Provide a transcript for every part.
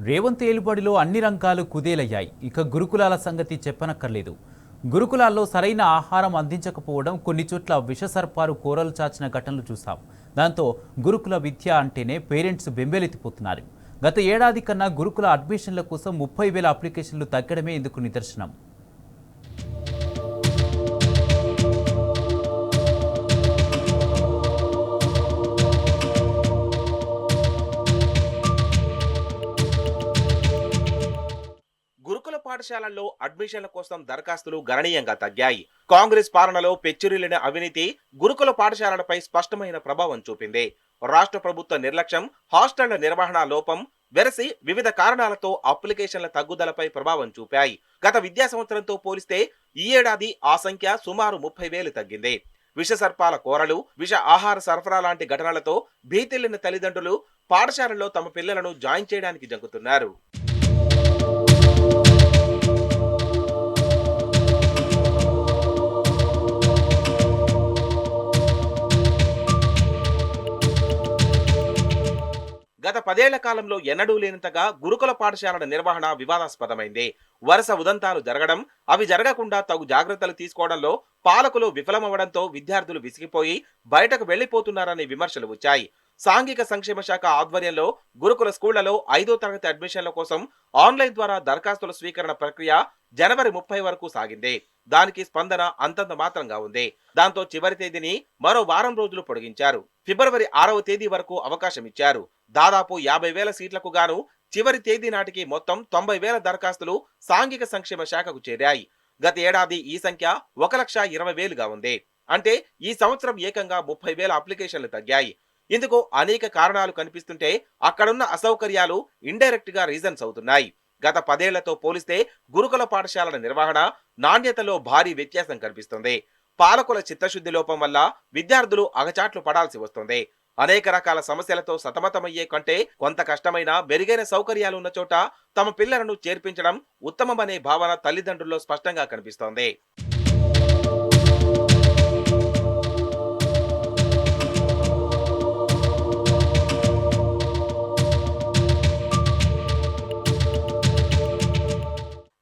రేవంత్ ఏలుబడిలో అన్ని రంగాలు కుదేలయ్యాయి. ఇక గురుకులాల సంగతి చెప్పనక్కర్లేదు. గురుకులాల్లో సరైన ఆహారం అందించకపోవడం, కొన్ని చోట్ల విషసర్పాలు కూరలు చాచిన ఘటనలు చూసాం. దాంతో గురుకుల విద్య అంటేనే పేరెంట్స్ బెంబేలెత్తిపోతున్నారు. గత ఏడాది కన్నా గురుకుల అడ్మిషన్ల కోసం 30,000 అప్లికేషన్లు తగ్గడమే ఇందుకు నిదర్శనం. గురుకుల పాఠశాలల్లో అడ్మిషన్ల కోసం దరఖాస్తులు గణనీయంగా తగ్గాయి. కాంగ్రెస్ పాలనలో పెచ్చురిల్లిన అవినీతి గురుకుల పాఠశాలలపై స్పష్టమైన ప్రభావం చూపింది. రాష్ట్ర ప్రభుత్వ నిర్లక్ష్యం, హాస్టళ్ల నిర్వహణ లోపం వెరసి వివిధ కారణాలతో అప్లికేషన్ల తగ్గుదలపై ప్రభావం చూపాయి. గత విద్యా సంవత్సరంతో పోలిస్తే ఈ ఏడాది ఆ సంఖ్య సుమారు 30,000 తగ్గింది. విషసర్పాల కోరలు, విష ఆహార సరఫరా లాంటి ఘటనలతో భీతిల్లిన తల్లిదండ్రులు పాఠశాలల్లో తమ పిల్లలను జాయిన్ చేయడానికి జంకుతున్నారు. గత 10 ఏళ్ల కాలంలో ఎన్నడూ లేనంతగా గురుకుల పాఠశాలల నిర్వహణ వివాదాస్పదమైంది. వరుస ఉదంతాలు జరగడం, అవి జరగకుండా తగు జాగ్రత్తలు తీసుకోవడంలో పాలకులు విఫలమవడంతో విద్యార్థులు విసిగిపోయి బయటకు వెళ్లిపోతున్నారనే విమర్శలు వచ్చాయి. సాంఘిక సంక్షేమ శాఖ ఆధ్వర్యంలో గురుకుల స్కూళ్లలో 5వ తరగతి అడ్మిషన్ల కోసం ఆన్లైన్ ద్వారా దరఖాస్తుల స్వీకరణ ప్రక్రియ జనవరి 30 వరకు సాగింది. దానికి స్పందన అంతంత మాత్రంగా ఉంది. దాంతో చివరి తేదీని మరో వారం రోజులు పొడిగించారు. ఫిబ్రవరి 6వ తేదీ వరకు అవకాశం ఇచ్చారు. దాదాపు 50,000 సీట్లకు గాను చివరి తేదీ నాటికి మొత్తం 90,000 దరఖాస్తులు సాంఘిక సంక్షేమ శాఖకు చేరాయి. గత ఏడాది ఈ సంఖ్య 1,20,000గా ఉంది. అంటే ఈ సంవత్సరం ఏకంగా 30,000 అప్లికేషన్లు తగ్గాయి. ఇందుకు అనేక కారణాలు కనిపిస్తుంటే అక్కడున్న అసౌకర్యాలు ఇండైరెక్ట్ గా రీజన్స్ అవుతున్నాయి. గత 10 ఏళ్లతో పోలిస్తే గురుకుల పాఠశాలల నిర్వహణ, నాణ్యతలో భారీ వ్యత్యాసం కనిపిస్తుంది. పాలకుల చిత్తశుద్ధి లోపం వల్ల విద్యార్థులు అగచాట్లు పడాల్సి వస్తుంది. అనేక రకాల సమస్యలతో సతమతమయ్యే కంటే కొంత కష్టమైన మెరుగైన సౌకర్యాలు ఉన్న చోట తమ పిల్లలను చేర్పించడం ఉత్తమమనే భావన తల్లిదండ్రుల్లో స్పష్టంగా కనిపిస్తోంది.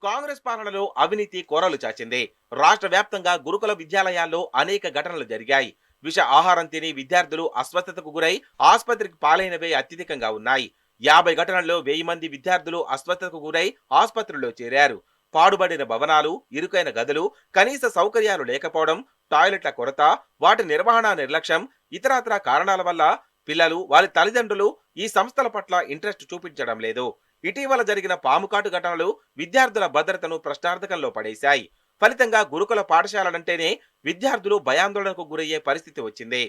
కాంగ్రెస్ పాలనలో అవినీతి కోరలు చాచింది. రాష్ట్ర వ్యాప్తంగా గురుకుల విద్యాలయాల్లో అనేక ఘటనలు జరిగాయి. విష ఆహారం తిని విద్యార్థులు అస్వస్థతకు గురై ఆసుపత్రికి పాలైనవే అత్యధికంగా ఉన్నాయి. 50 ఘటనల్లో 1000 మంది విద్యార్థులు అస్వస్థతకు గురై ఆసుపత్రుల్లో చేరారు. పాడుబడిన భవనాలు, ఇరుకైన గదులు, కనీస సౌకర్యాలు లేకపోవడం, టాయిలెట్ల కొరత, వాటి నిర్వహణ నిర్లక్ష్యం, ఇతరత్రా కారణాల వల్ల పిల్లలు, వారి తల్లిదండ్రులు ఈ సంస్థల పట్ల ఇంట్రెస్ట్ చూపించడం లేదు. ఇటీవల జరిగిన పాముకాటు ఘటనలు విద్యార్థుల భద్రతను ప్రశ్నార్థకంలో పడేశాయి. ఫలితంగా గురుకుల పాఠశాలలంటేనే విద్యార్థులు భయాందోళనకు గురయ్యే పరిస్థితి వచ్చింది.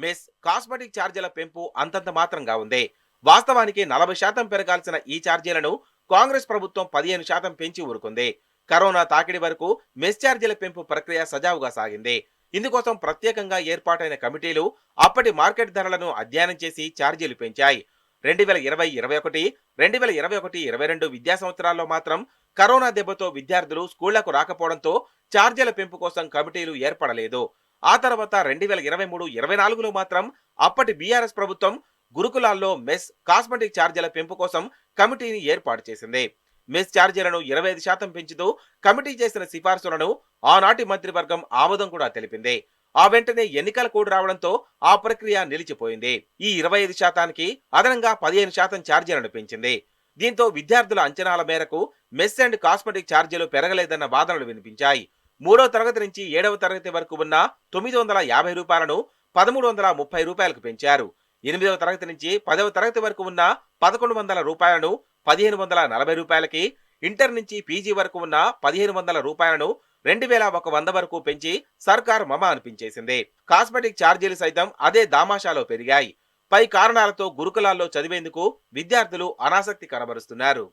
మెస్, కాస్మెటిక్ ఛార్జీల పెంపు అంతంత మాత్రంగా ఉంది. వాస్తవానికి 40% పెరగాల్సిన ఈ ఛార్జీలను కాంగ్రెస్ ప్రభుత్వం 15% పెంచి ఊరుకుంది. కరోనా తాకిడి వరకు మెస్ ఛార్జీల పెంపు ప్రక్రియ సజావుగా సాగింది. ఇందుకోసం ప్రత్యేకంగా ఏర్పాటైన కమిటీలు అప్పటి మార్కెట్ ధరలను అధ్యయనం చేసి ఛార్జీలు పెంచాయి. 2020-21, 2021-22 విద్యా సంవత్సరాల్లో మాత్రం కరోనా దెబ్బతో విద్యార్థులు స్కూళ్లకు రాకపోవడంతో ఛార్జీల పెంపు కోసం కమిటీలు ఏర్పడలేదు. ఆ తర్వాత 2023-24లో మాత్రం అప్పటి బీఆర్ఎస్ ప్రభుత్వం గురుకులాల్లో మెస్, కాస్మెటిక్ ఛార్జీల పెంపు కోసం కమిటీని ఏర్పాటు చేసింది. మెస్ ఛార్జీలను 25% పెంచుతూ కమిటీ చేసిన సిఫార్సులను ఆనాటి మంత్రివర్గం ఆమోదం కూడా తెలిపింది. ఆ వెంటనే ఎన్నికల కోడ్ రావడంతో ఆ ప్రక్రియ నిలిచిపోయింది. ఈ 25%కి అదనంగా 15% ఛార్జీలను పెంచింది. దీంతో విద్యార్థుల అంచనాల మేరకు మెస్ అండ్ కాస్మెటిక్ ఛార్జీలు పెరగలేదన్న వాదనలు వినిపించాయి. 3వ తరగతి నుంచి 7వ తరగతి వరకు ఉన్న 950 రూపాయలను 1,330 రూపాయలకు పెంచారు. 8వ తరగతి నుంచి 10వ తరగతి వరకు ఉన్న 1,100 రూపాయలను 1,540 రూపాయలకి, ఇంటర్ నుంచి పీజీ వరకు ఉన్న 1,500 రూపాయలను 2,100 వరకు పెంచి సర్కార్ మమ అనిపించేసింది. కాస్మెటిక్ ఛార్జీలు సైతం అదే దామాషాలో పెరిగాయి. పై కారణాలతో గురుకులాల్లో చదివేందుకు విద్యార్థులు అనాసక్తి కనబరుస్తున్నారు.